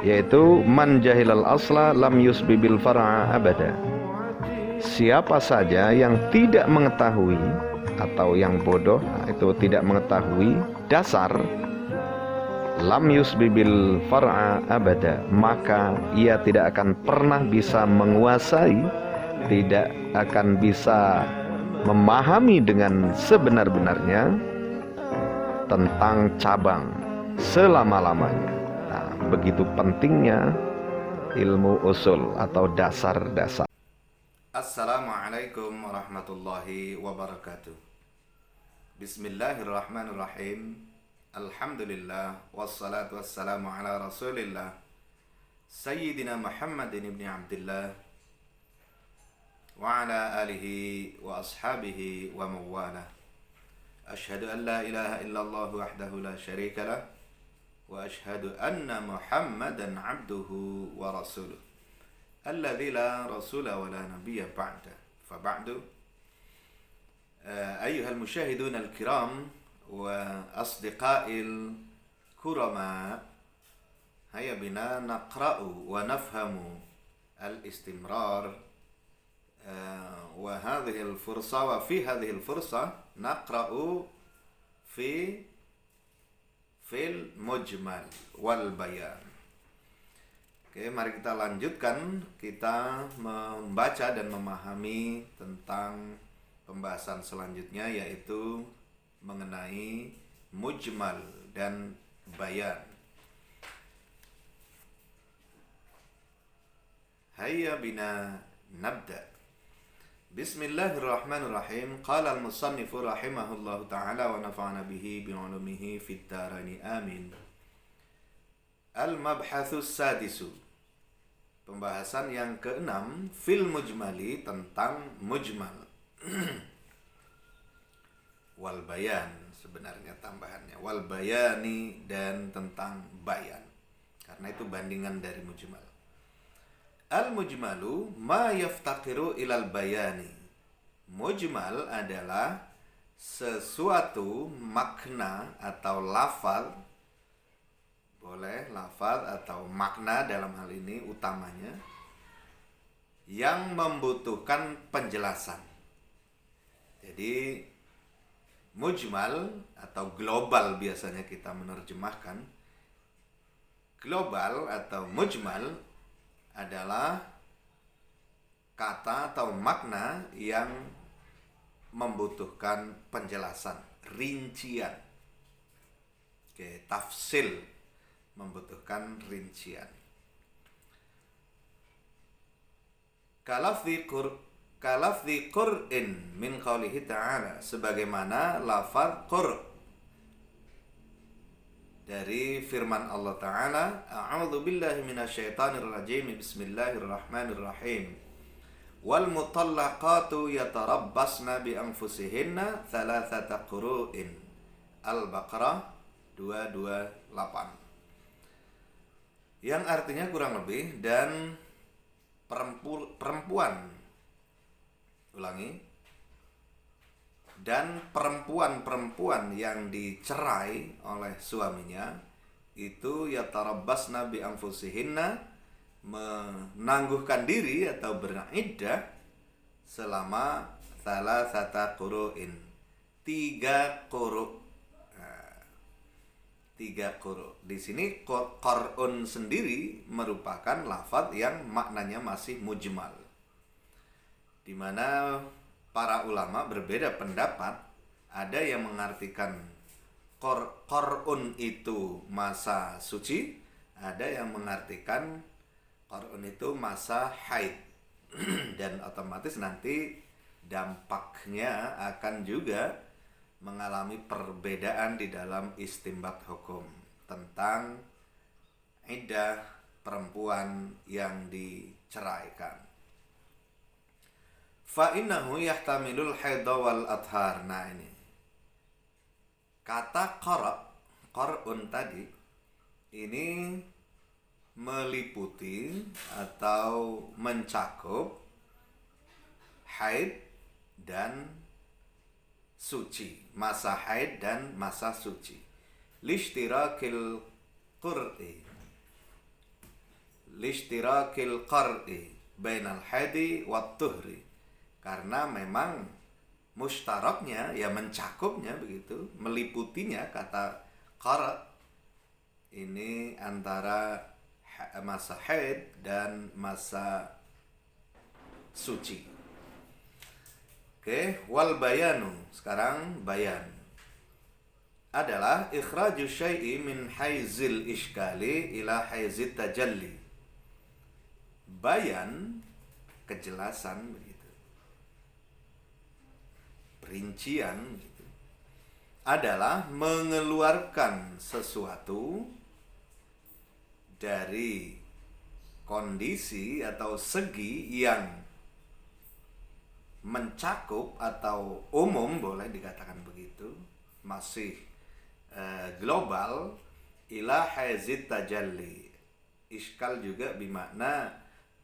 yaitu man jahilal asla lam yusbi bil far'a abada. Siapa saja yang tidak mengetahui atau yang bodoh, itu tidak mengetahui dasar, lam yusbi bil far'a abada, maka ia tidak akan pernah bisa menguasai, tidak akan bisa memahami dengan sebenar-benarnya tentang cabang selama-lamanya. Nah, begitu pentingnya ilmu usul atau dasar-dasar. Assalamualaikum warahmatullahi wabarakatuh. Bismillahirrahmanirrahim. Alhamdulillah wassalatu wassalamu ala Rasulillah Sayyidina Muhammadin ibn Abdullah wa ala alihi wa ashabihi wa mawalah. Ashhadu an la ilaha illallah wahdahu la syarika lah wa ashhadu anna Muhammadan abduhu wa rasuluh alladzi la rasula wa la nabiyya ba'da. Fa ba'du. Ayyuhal musyahidun al-kiram wa asdiqa'il kurama, hayya bina naqra'u wa nafhamu al-istimrar wa hadhihi al-fursa wa fi hadhihi al-fursa naqra'u fil mujmal wal bayan. Oke, mari kita lanjutkan. Kita membaca dan memahami tentang pembahasan selanjutnya, yaitu mengenai mujmal dan bayan. Hayya bina nabda. Bismillahirrahmanirrahim. Qala al-musannifu rahimahullahu ta'ala wa nafa'ana bihi bi'ulumihi fid daraini amin. Al-mabhatsus sadisu. Pembahasan yang keenam, fil mujmali, tentang mujmal. Wal bayan, sebenarnya tambahannya wal bayani, dan tentang bayan, karena itu bandingan dari mujmal. Al mujmalu ma yaftaqiru ilal bayani. Mujmal adalah sesuatu makna atau lafaz, boleh lafaz atau makna dalam hal ini utamanya, yang membutuhkan penjelasan. Jadi mujmal atau global biasanya kita menerjemahkan. Global atau mujmal adalah kata atau makna yang membutuhkan penjelasan, rincian. Oke, tafsil, membutuhkan rincian. Kalafzi qur'in min qawlihi ta'ala, sebagaimana lafaz qur' dari firman Allah Ta'ala, a'udzu billahi minasyaitonir rajim, bismillahirrahmanirrahim, wal mutallaqatu yatarabbasna bi anfusihinna thalathata qur'in. Al-Baqarah 228, yang artinya kurang lebih, dan perempuan, ulangi, dan perempuan yang dicerai oleh suaminya itu yatarabbasna bi anfusihinna, menangguhkan diri atau beriddah selama thalathata qur'in, 3 quru'. Tiga quru'. Di sini qur'un sendiri merupakan lafaz yang maknanya masih mujmal, di mana para ulama berbeda pendapat. Ada yang mengartikan qur'un itu masa suci, ada yang mengartikan qur'un itu masa haid. Dan otomatis nanti dampaknya akan juga mengalami perbedaan di dalam istinbat hukum tentang iddah perempuan yang diceraikan. Fa innahu yahtamilul haidha wal athar. Nah, ini kata qur'un tadi ini meliputi atau mencakup haid dan suci, masa haid dan masa suci. Lishtirakil qur'i, lishtirakil qar'i bainal haidi wat tuhri, karena memang mustaraknya ya mencakupnya begitu, meliputinya kata qar' ini antara masa haid dan masa suci. Oke, wal bayanu, sekarang bayan adalah ikhraju syai'i min haizil iskali ila haizit tajalli. Bayan, kejelasan begitu, perincian gitu, adalah mengeluarkan sesuatu dari kondisi atau segi yang mencakup atau umum, boleh dikatakan begitu, masih global, ila haizit tajalli. Iskal juga bermakna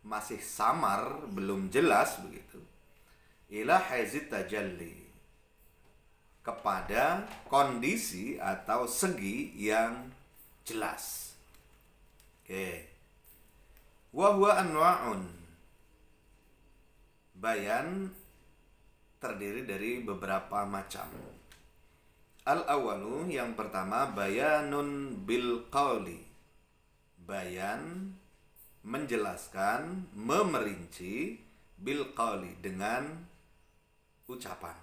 masih samar, belum jelas begitu. Ila haizit tajalli, kepada kondisi atau segi yang jelas. Oke. Wa huwa anwa'un. Bayan terdiri dari beberapa macam. Al-awalu, yang pertama, bayanun bil qawli. Bayan, menjelaskan, memerinci, bil qawli, dengan ucapan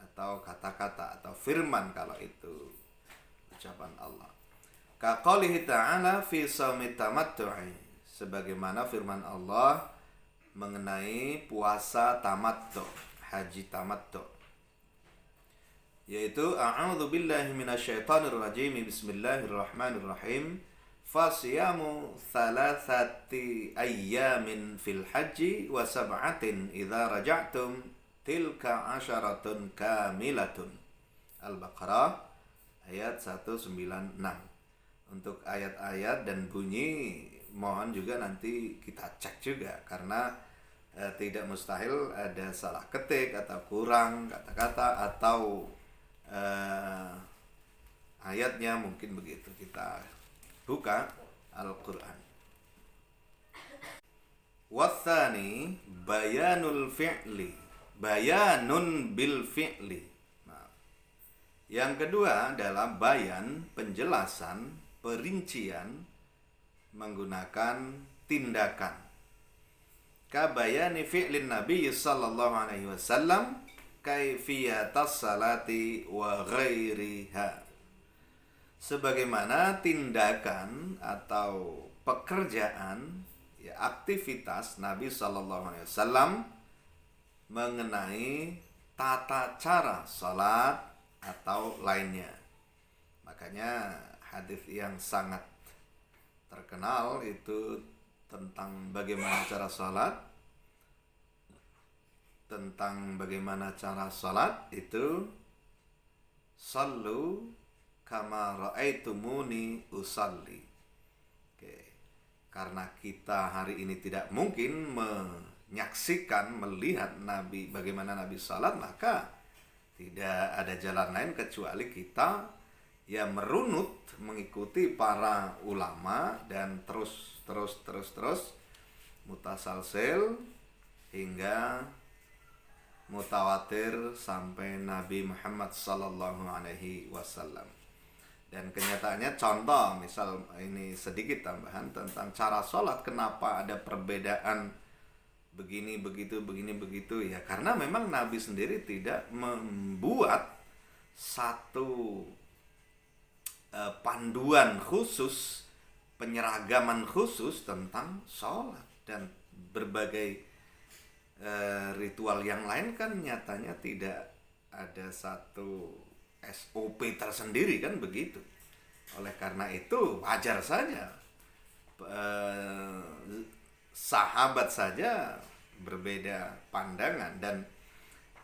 atau kata-kata atau firman, kalau itu ucapan Allah. Ka qawlihi ta'ala fi shaumi tamattu'i, sebagaimana firman Allah mengenai puasa tamattu, haji tamattu, yaitu a'udzu billahi minasyaitonir rajim, bismillahirrahmanirrahim, fasiyamu thalathati ayyamin fil haji wa sab'atin idza raja'tum tilka 'asyaratun kamilatun. Al-Baqarah ayat 196. Untuk ayat-ayat dan bunyi mohon juga nanti kita cek juga, karena tidak mustahil ada salah ketik atau kurang kata-kata atau ayatnya, mungkin begitu. Kita buka Al-Quran. Wathani bayanul fi'li, bayanun bil fi'li. Yang kedua adalah bayan, penjelasan, perincian menggunakan tindakan. Kabayani fi'lin Nabi sallallahu alaihi wasallam kaifiyatas salati wa ghairiha, sebagaimana tindakan atau pekerjaan, ya, aktivitas Nabi sallallahu alaihi wasallam mengenai tata cara salat atau lainnya. Makanya hadis yang sangat terkenal itu tentang bagaimana cara salat, tentang bagaimana cara salat itu, sallu kama ra'aitumuni usalli. Oke. Karena kita hari ini tidak mungkin menyaksikan, melihat Nabi, bagaimana Nabi salat, maka tidak ada jalan lain kecuali kita ya merunut mengikuti para ulama dan terus mutasalsil hingga mutawatir sampai Nabi Muhammad sallallahu alaihi wasallam. Dan kenyataannya, contoh misal ini sedikit tambahan tentang cara sholat, kenapa ada perbedaan begini begitu ya, karena memang Nabi sendiri tidak membuat satu panduan khusus, penyeragaman khusus tentang sholat. Dan berbagai ritual yang lain kan nyatanya tidak ada satu SOP tersendiri, kan begitu. Oleh karena itu wajar saja sahabat saja berbeda pandangan. Dan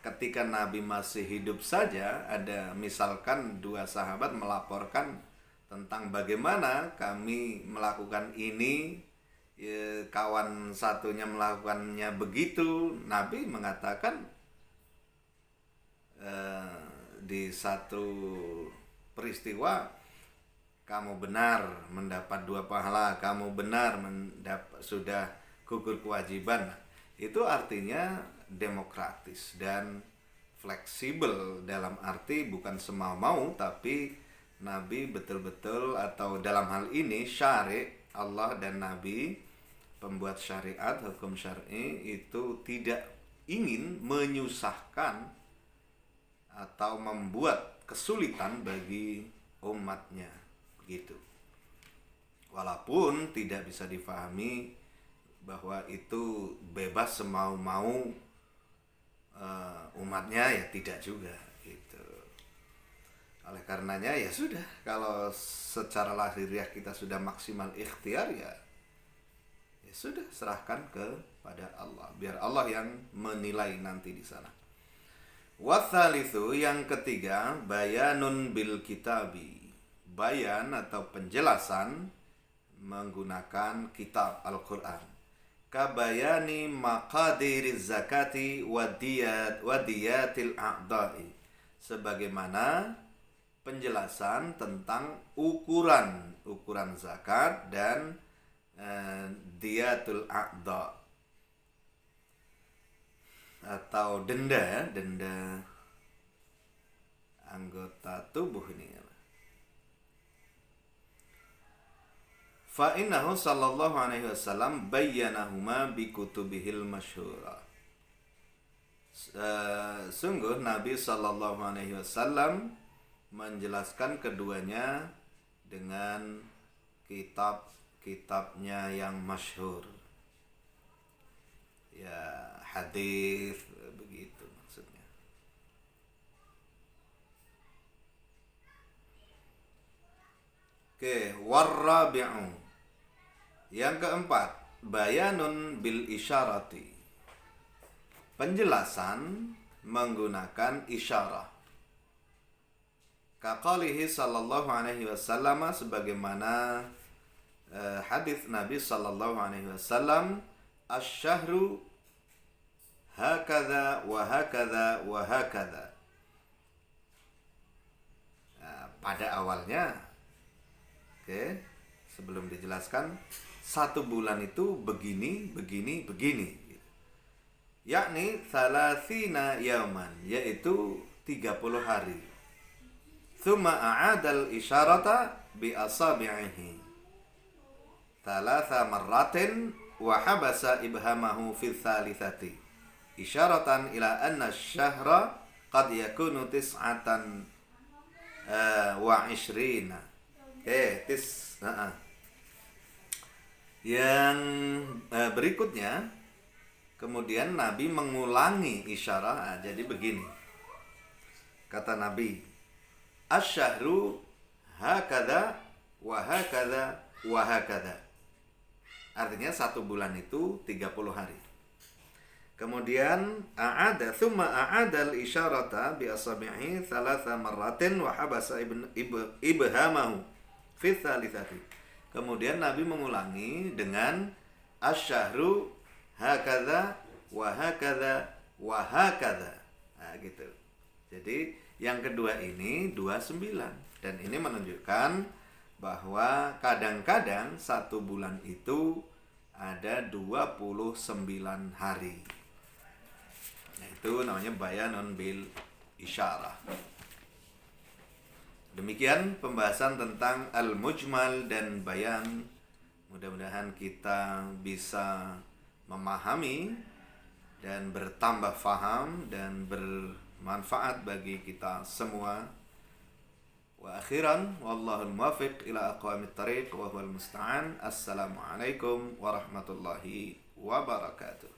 ketika Nabi masih hidup saja, ada misalkan dua sahabat melaporkan tentang bagaimana kami melakukan ini, kawan satunya melakukannya begitu. Nabi mengatakan di satu peristiwa, kamu benar mendapat 2 pahala, kamu benar sudah gugur kewajiban. Itu artinya demokratis dan fleksibel, dalam arti bukan semau-mau, tapi Nabi betul-betul, atau dalam hal ini syari' Allah dan Nabi, pembuat syariat, hukum syar'i itu tidak ingin menyusahkan atau membuat kesulitan bagi umatnya, begitu. Walaupun tidak bisa difahami bahwa itu bebas semau-mau umatnya, ya tidak juga gitu. Oleh karenanya ya sudah, kalau secara lahiriah kita sudah maksimal ikhtiar, ya sudah, serahkan kepada Allah, biar Allah yang menilai nanti di sana. Watsalitsu, yang ketiga, bayanun bil kitabi, bayan atau penjelasan menggunakan kitab Al-Qur'an. Kabayani maqadiriz zakati wadiyatil a'dai, sebagaimana penjelasan tentang ukuran zakat dan diyatul a'da atau denda anggota tubuh ini. Fa innahu sallallahu alaihi wasallam bayyanahuma bi kutubihil masyhura. Sungguh Nabi sallallahu alaihi wasallam menjelaskan keduanya dengan kitabnya yang masyhur. Ya, hadis, begitu maksudnya. Oke, warrabi'u, yang keempat, bayanun bil isyarati, penjelasan menggunakan isyarah. Kaqalihi sallallahu alaihi wasallam, sebagaimana hadis Nabi sallallahu alaihi wasallam, asy-syahru hakadha wa hakadha wa hakadha. Pada awalnya, sebelum dijelaskan, 1 bulan itu begini, yakni thalathina yauman, yaitu 30 hari. Thumma a'adal isyarata bi asabi'ihi thalatha marratin wa habasa ibhamahu fi thalithati isyaratan ila anna syahra qad yakunu tis'atan wa ishrina. Yang berikutnya, kemudian Nabi mengulangi isyarah. Jadi begini, kata Nabi, asy-syahru hakadha wa hakadha wa hakadha. Artinya 1 bulan itu 30 hari. Kemudian thumma a'adal isyarata bi asabi'i thalatha marratin wa habasa ibhamahu fi thalithati. Kemudian Nabi mengulangi dengan asy-syahru hakadha wa hakadha wa hakadha. Nah, gitu. Jadi yang kedua ini 29, dan ini menunjukkan bahwa kadang-kadang 1 bulan itu ada 29 hari. Nah, itu namanya bayanun bil isyarah. Demikian pembahasan tentang al-mujmal dan bayan. Mudah-mudahan kita bisa memahami dan bertambah faham dan bermanfaat bagi kita semua. Wa akhiran, wallahul muwaffiq ila aqwamit thariq wa huwal musta'an. Assalamualaikum warahmatullahi wabarakatuh.